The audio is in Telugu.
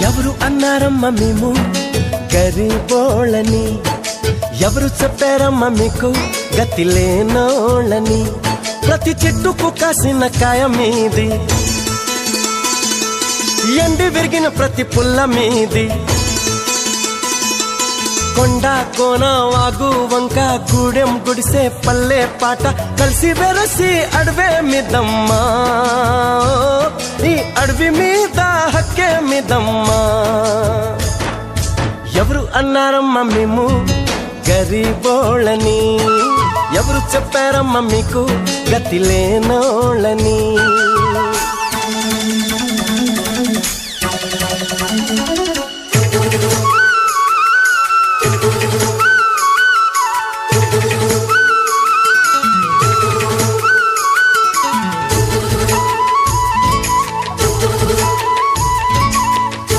ఎవరు అన్నారమ్మ మేము గరీబోళ్ళని, ఎవరు చెప్పారమ్మ మీకు గతి లేనోళ్ళని. ప్రతి చెట్టుకు కాసిన కాయ మీది, ఎండి విరిగిన ప్రతి పుల్ల మీది. కొండ కోన వాగు వంక గూడెం గుడిసే పల్లె పాట కలిసి వెరసి అడవే మిదమ్మా, ఈ అడవి మీద హక్కే మిదమ్మా. ఎవరు అన్నారమ్మ మేము గరీబోళ్ళని, ఎవరు చెప్పారమ్మ మీకు గతి లేనోళ్ళని.